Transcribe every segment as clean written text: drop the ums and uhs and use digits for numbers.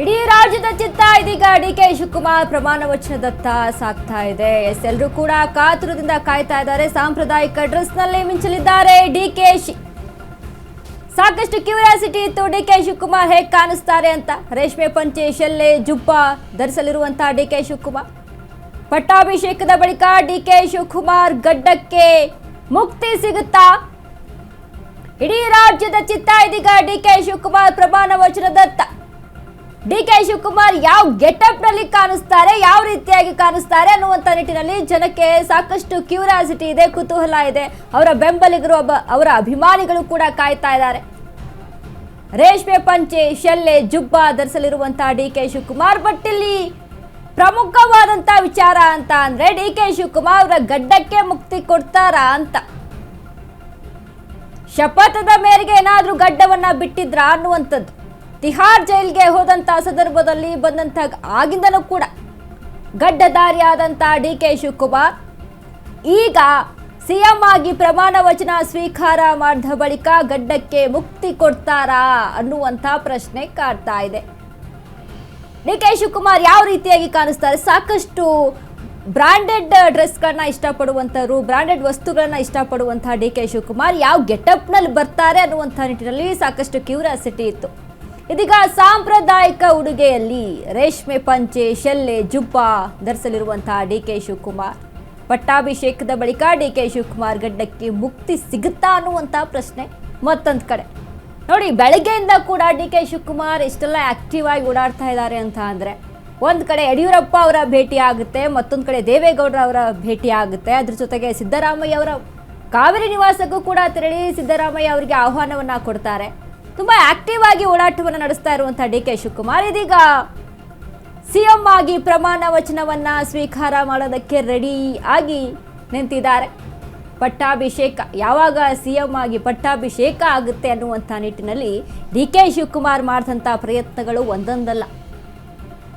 ಇಡೀ ರಾಜ್ಯದ ಚಿತ್ತ ಇದೀಗ ಡಿಕೆ ಶಿವಕುಮಾರ್ ಪ್ರಮಾಣ ವಚನದತ್ತ ಸಾಗ್ತಾ ಇದೆ. ಎಲ್ಲರೂ ಕೂಡ ಕಾತುರದಿಂದ ಕಾಯ್ತಾ ಇದ್ದಾರೆ. ಸಾಂಪ್ರದಾಯಿಕ ಡ್ರೆಸ್ ನಲ್ಲಿ ಮಿಂಚಲಿದ್ದಾರೆ ಡಿಕೆಶಿ. ಸಾಕಷ್ಟು ಕ್ಯೂರಿಯಾಸಿಟಿ ಇತ್ತು ಡಿಕೆ ಶಿವಕುಮಾರ್ ಹೇಗೆ ಕಾಣಿಸ್ತಾರೆ ಅಂತ. ರೇಷ್ಮೆ ಪಂಚೆ, ಶೆಲ್ಲೆ, ಜುಬ್ಬ ಧರಿಸಲಿರುವಂತಹ ಡಿಕೆ ಶಿವಕುಮಾರ್ ಪಟ್ಟಾಭಿಷೇಕದ ಬಳಿಕ ಡಿಕೆ ಶಿವಕುಮಾರ್ ಗಡ್ಡಕ್ಕೆ ಮುಕ್ತಿ ಸಿಗುತ್ತಾ? ಇಡೀ ರಾಜ್ಯದ ಚಿತ್ತ ಇದೀಗ ಡಿಕೆ ಶಿವಕುಮಾರ್ ಪ್ರಮಾಣ ವಚನದತ್ತ. ಡಿಕೆ ಶಿವಕುಮಾರ್ ಯಾವ ಗೆಟಪ್ ನಲ್ಲಿ ಕಾಣಿಸ್ತಾರೆ, ಯಾವ ರೀತಿಯಾಗಿ ಕಾಣಿಸ್ತಾರೆ ಅನ್ನುವಂತ ನಿಟ್ಟಿನಲ್ಲಿ ಜನಕ್ಕೆ ಸಾಕಷ್ಟು ಕ್ಯೂರಿಯಾಸಿಟಿ ಇದೆ, ಕುತೂಹಲ ಇದೆ. ಅವರ ಬೆಂಬಲಿಗರು, ಅವರ ಅಭಿಮಾನಿಗಳು ಕೂಡ ಕಾಯ್ತಾ ಇದ್ದಾರೆ. ರೇಷ್ಮೆ ಪಂಚೆ, ಶೆಲ್ಲೆ, ಜುಬ್ಬ ಧರಿಸಲಿರುವಂತಹ ಡಿಕೆ ಶಿವಕುಮಾರ್. ಬಟ್ ಇಲ್ಲಿ ಪ್ರಮುಖವಾದಂತ ವಿಚಾರ ಅಂತ ಅಂದ್ರೆ ಡಿಕೆ ಶಿವಕುಮಾರ್ ಅವರ ಗಡ್ಡಕ್ಕೆ ಮುಕ್ತಿ ಕೊಡ್ತಾರಾ ಅಂತ. ಶಪಥದ ಮೇರೆಗೆ ಏನಾದ್ರೂ ಗಡ್ಡವನ್ನ ಬಿಟ್ಟಿದ್ರ ಅನ್ನುವಂಥದ್ದು. ತಿಹಾರ್ ಜೈಲ್ಗೆ ಹೋದಂತ ಸಂದರ್ಭದಲ್ಲಿ ಬಂದಂತ ಆಗಿಂದಲೂ ಕೂಡ ಗಡ್ಡಧಾರಿಯಾದಂತ ಡಿಕೆ ಶಿವಕುಮಾರ್ ಈಗ ಸಿಎಂ ಆಗಿ ಪ್ರಮಾಣ ವಚನ ಸ್ವೀಕಾರ ಮಾಡಿದ ಬಳಿಕ ಗಡ್ಡಕ್ಕೆ ಮುಕ್ತಿ ಕೊಡ್ತಾರಾ ಅನ್ನುವಂತ ಪ್ರಶ್ನೆ ಕಾಡ್ತಾ ಇದೆ. ಡಿಕೆ ಶಿವಕುಮಾರ್ ಯಾವ ರೀತಿಯಾಗಿ ಕಾಣಿಸ್ತಾರೆ? ಸಾಕಷ್ಟು ಬ್ರಾಂಡೆಡ್ ಡ್ರೆಸ್ಗಳನ್ನ ಇಷ್ಟಪಡುವಂಥವ್ರು, ಬ್ರಾಂಡೆಡ್ ವಸ್ತುಗಳನ್ನ ಇಷ್ಟಪಡುವಂತಹ ಡಿಕೆ ಶಿವಕುಮಾರ್ ಯಾವ ಗೆಟಪ್ನಲ್ಲಿ ಬರ್ತಾರೆ ಅನ್ನುವಂಥ ನಿಟ್ಟಿನಲ್ಲಿ ಸಾಕಷ್ಟು ಕ್ಯೂರಿಯಾಸಿಟಿ ಇತ್ತು. ಇದೀಗ ಸಾಂಪ್ರದಾಯಿಕ ಉಡುಗೆಯಲ್ಲಿ ರೇಷ್ಮೆ ಪಂಚೆ, ಶೆಲ್ಲೆ, ಜುಬ್ಬ ಧರಿಸಲಿರುವಂತಹ ಡಿಕೆ ಶಿವಕುಮಾರ್ ಪಟ್ಟಾಭಿಷೇಕದ ಬಳಿಕ ಡಿಕೆ ಶಿವಕುಮಾರ್ ಗಡ್ಡಕ್ಕೆ ಮುಕ್ತಿ ಸಿಗುತ್ತಾ ಅನ್ನುವಂಥ ಪ್ರಶ್ನೆ ಮತ್ತೊಂದು ಕಡೆ. ನೋಡಿ, ಬೆಳಗ್ಗೆಯಿಂದ ಕೂಡ ಡಿಕೆ ಶಿವಕುಮಾರ್ ಇಷ್ಟೆಲ್ಲ ಆಕ್ಟಿವ್ ಆಗಿ ಓಡಾಡ್ತಾ ಇದ್ದಾರೆ ಅಂತ ಅಂದರೆ ಒಂದು ಕಡೆ ಯಡಿಯೂರಪ್ಪ ಅವರ ಭೇಟಿ ಆಗುತ್ತೆ, ಮತ್ತೊಂದು ಕಡೆ ದೇವೇಗೌಡರ ಅವರ ಭೇಟಿ ಆಗುತ್ತೆ. ಅದ್ರ ಜೊತೆಗೆ ಸಿದ್ದರಾಮಯ್ಯ ಅವರ ಕಾವೇರಿ ನಿವಾಸಕ್ಕೂ ಕೂಡ ತೆರಳಿ ಸಿದ್ದರಾಮಯ್ಯ ಅವರಿಗೆ ಆಹ್ವಾನವನ್ನ ಕೊಡ್ತಾರೆ. ತುಂಬಾ ಆಕ್ಟಿವ್ ಆಗಿ ಓಡಾಟವನ್ನು ನಡೆಸ್ತಾ ಇರುವಂತಹ ಡಿಕೆ ಶಿವಕುಮಾರ್ ಇದೀಗ ಸಿಎಂ ಆಗಿ ಪ್ರಮಾಣ ವಚನವನ್ನ ಸ್ವೀಕಾರ ಮಾಡೋದಕ್ಕೆ ರೆಡಿ ಆಗಿ ನಿಂತಿದ್ದಾರೆ. ಪಟ್ಟಾಭಿಷೇಕ ಯಾವಾಗ ಸಿಎಂ ಆಗಿ ಪಟ್ಟಾಭಿಷೇಕ ಆಗುತ್ತೆ ಅನ್ನುವಂಥ ನಿಟ್ಟಿನಲ್ಲಿ ಡಿಕೆ ಶಿವಕುಮಾರ್ ಮಾಡಿದಂಥ ಪ್ರಯತ್ನಗಳು ಒಂದೊಂದಲ್ಲ.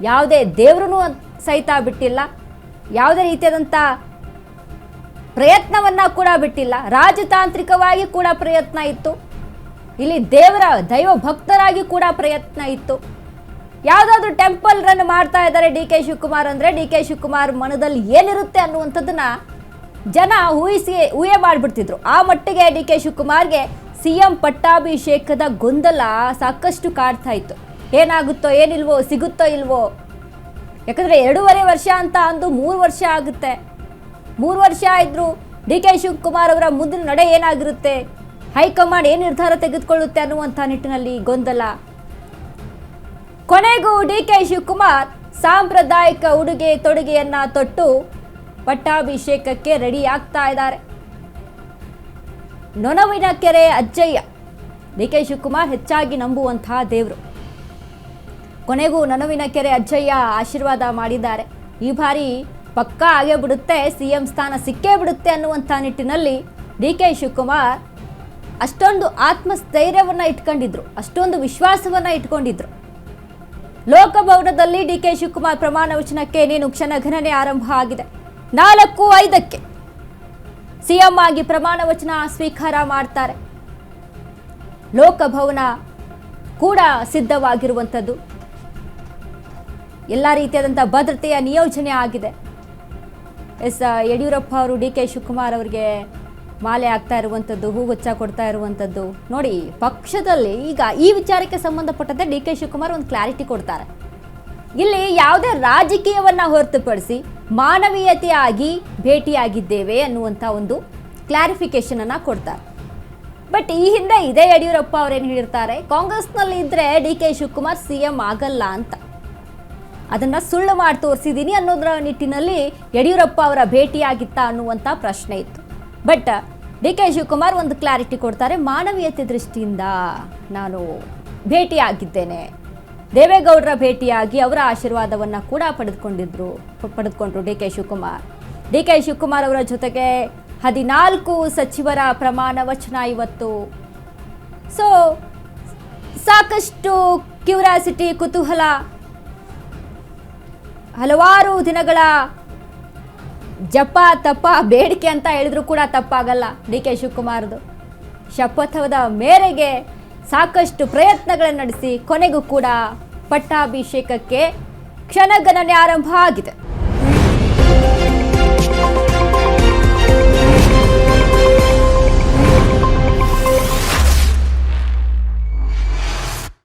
ಯಾವುದೇ ದೇವ್ರೂ ಸಹಿತ ಬಿಟ್ಟಿಲ್ಲ, ಯಾವುದೇ ರೀತಿಯಾದಂಥ ಪ್ರಯತ್ನವನ್ನ ಕೂಡ ಬಿಟ್ಟಿಲ್ಲ. ರಾಜತಾಂತ್ರಿಕವಾಗಿ ಕೂಡ ಪ್ರಯತ್ನ ಇತ್ತು, ಇಲ್ಲಿ ದೈವ ಭಕ್ತರಾಗಿ ಕೂಡ ಪ್ರಯತ್ನ ಇತ್ತು. ಯಾವುದಾದ್ರೂ ಟೆಂಪಲ್ ರನ್ ಮಾಡ್ತಾ ಇದ್ದಾರೆ ಡಿಕೆ ಶಿವಕುಮಾರ್ ಅಂದರೆ ಡಿಕೆ ಶಿವಕುಮಾರ್ ಮನದಲ್ಲಿ ಏನಿರುತ್ತೆ ಅನ್ನುವಂಥದ್ದನ್ನ ಜನ ಊಹೆ ಮಾಡಿಬಿಡ್ತಿದ್ರು. ಆ ಮಟ್ಟಿಗೆ ಡಿಕೆ ಶಿವಕುಮಾರ್ಗೆ ಸಿಎಂ ಪಟ್ಟಾಭಿಷೇಕದ ಗೊಂದಲ ಸಾಕಷ್ಟು ಕಾಡ್ತಾ ಇತ್ತು. ಏನಾಗುತ್ತೋ ಏನಿಲ್ವೋ, ಸಿಗುತ್ತೋ ಇಲ್ವೋ. ಯಾಕಂದರೆ 2.5 ವರ್ಷ ಅಂತ ಅಂದು 3 ವರ್ಷ ಆಗುತ್ತೆ. 3 ವರ್ಷ ಇದ್ರು ಡಿಕೆ ಶಿವಕುಮಾರ್ ಅವರ ಮುಂದಿನ ನಡೆ ಏನಾಗಿರುತ್ತೆ, ಹೈಕಮಾಂಡ್ ಏನು ನಿರ್ಧಾರ ತೆಗೆದುಕೊಳ್ಳುತ್ತೆ ಅನ್ನುವಂಥ ನಿಟ್ಟಿನಲ್ಲಿ ಗೊಂದಲ. ಕೊನೆಗೂ ಡಿಕೆ ಶಿವಕುಮಾರ್ ಸಾಂಪ್ರದಾಯಿಕ ಉಡುಗೆ ತೊಡುಗೆಯನ್ನ ತೊಟ್ಟು ಪಟ್ಟಾಭಿಷೇಕಕ್ಕೆ ರೆಡಿ ಆಗ್ತಾ ಇದ್ದಾರೆ. ನೊನವಿನಕೆರೆ ಅಜ್ಜಯ್ಯ ಡಿಕೆ ಶಿವಕುಮಾರ್ ಹೆಚ್ಚಾಗಿ ನಂಬುವಂತಹ ದೇವರು. ಕೊನೆಗೂ ನೊನವಿನಕೆರೆ ಅಜ್ಜಯ್ಯ ಆಶೀರ್ವಾದ ಮಾಡಿದ್ದಾರೆ. ಈ ಬಾರಿ ಪಕ್ಕಾ ಆಗೇ ಬಿಡುತ್ತೆ, ಸಿಎಂ ಸ್ಥಾನ ಸಿಕ್ಕೇ ಬಿಡುತ್ತೆ ಅನ್ನುವಂಥ ನಿಟ್ಟಿನಲ್ಲಿ ಡಿಕೆ ಶಿವಕುಮಾರ್ ಅಷ್ಟೊಂದು ಆತ್ಮಸ್ಥೈರ್ಯವನ್ನ ಇಟ್ಕೊಂಡಿದ್ರು, ಅಷ್ಟೊಂದು ವಿಶ್ವಾಸವನ್ನ ಇಟ್ಕೊಂಡಿದ್ರು. ಲೋಕಭವನದಲ್ಲಿ ಡಿಕೆ ಶಿವಕುಮಾರ್ ಪ್ರಮಾಣ ವಚನಕ್ಕೆ ನೀನು ಕ್ಷಣಗಣನೆ ಆರಂಭ ಆಗಿದೆ. 4:05 ಸಿಎಂ ಆಗಿ ಪ್ರಮಾಣ ವಚನ ಸ್ವೀಕಾರ ಮಾಡ್ತಾರೆ. ಲೋಕಭವನ ಕೂಡ ಸಿದ್ಧವಾಗಿರುವಂಥದ್ದು, ಎಲ್ಲ ರೀತಿಯಾದಂಥ ಭದ್ರತೆಯ ನಿಯೋಜನೆ ಆಗಿದೆ. ಯಡಿಯೂರಪ್ಪ ಅವರು ಡಿಕೆ ಶಿವಕುಮಾರ್ ಅವರಿಗೆ ಮಾಲೆ ಆಗ್ತಾ ಇರುವಂಥದ್ದು, ಹೂಗುಚ್ಛ ಕೊಡ್ತಾ ಇರುವಂಥದ್ದು ನೋಡಿ. ಪಕ್ಷದಲ್ಲಿ ಈಗ ಈ ವಿಚಾರಕ್ಕೆ ಸಂಬಂಧಪಟ್ಟಂತೆ ಡಿಕೆ ಶಿವಕುಮಾರ್ ಒಂದು ಕ್ಲಾರಿಟಿ ಕೊಡ್ತಾರೆ. ಇಲ್ಲಿ ಯಾವುದೇ ರಾಜಕೀಯವನ್ನ ಹೊರತುಪಡಿಸಿ ಮಾನವೀಯತೆಯಾಗಿ ಭೇಟಿಯಾಗಿದ್ದೇವೆ ಅನ್ನುವಂಥ ಒಂದು ಕ್ಲಾರಿಫಿಕೇಶನ್ ಅನ್ನ ಕೊಡ್ತಾರೆ. ಬಟ್ ಈ ಹಿಂದೆ ಇದೇ ಯಡಿಯೂರಪ್ಪ ಅವರೇನು ಹೇಳಿರ್ತಾರೆ, ಕಾಂಗ್ರೆಸ್ನಲ್ಲಿ ಇದ್ರೆ ಡಿಕೆ ಶಿವಕುಮಾರ್ ಸಿಎಂ ಆಗಲ್ಲ ಅಂತ. ಅದನ್ನ ಸುಳ್ಳು ಮಾಡಿ ತೋರಿಸಿದ್ದೀನಿ ಅನ್ನೋದ್ರ ನಿಟ್ಟಿನಲ್ಲಿ ಯಡಿಯೂರಪ್ಪ ಅವರ ಭೇಟಿಯಾಗಿತ್ತ ಅನ್ನುವಂಥ ಪ್ರಶ್ನೆ ಇತ್ತು. ಬಟ್ ಡಿಕೆ ಶಿವಕುಮಾರ್ ಒಂದು ಕ್ಲಾರಿಟಿ ಕೊಡ್ತಾರೆ, ಮಾನವೀಯತೆ ದೃಷ್ಟಿಯಿಂದ ನಾನು ಭೇಟಿಯಾಗಿದ್ದೇನೆ. ದೇವೇಗೌಡರ ಭೇಟಿಯಾಗಿ ಅವರ ಆಶೀರ್ವಾದವನ್ನು ಕೂಡ ಪಡೆದುಕೊಂಡ್ರು ಡಿಕೆ ಶಿವಕುಮಾರ್. ಡಿಕೆ ಶಿವಕುಮಾರ್ ಅವರ ಜೊತೆಗೆ 14 ಸಚಿವರ ಪ್ರಮಾಣ ವಚನ ಇವತ್ತು. ಸೊ ಸಾಕಷ್ಟು ಕ್ಯೂರಿಯಾಸಿಟಿ, ಕುತೂಹಲ, ಹಲವಾರು ದಿನಗಳ ಜಪ ತಪ ಬೇಡಿಕೆ ಅಂತ ಹೇಳಿದ್ರು ಕೂಡ ತಪ್ಪಾಗಲ್ಲ. ಡಿಕೆ ಶಿವಕುಮಾರ್ದು ಶಪಥದ ಮೇರೆಗೆ ಸಾಕಷ್ಟು ಪ್ರಯತ್ನಗಳನ್ನು ನಡೆಸಿ ಕೊನೆಗೂ ಕೂಡ ಪಟ್ಟಾಭಿಷೇಕಕ್ಕೆ ಕ್ಷಣಗಣನೆ ಆರಂಭ ಆಗಿದೆ.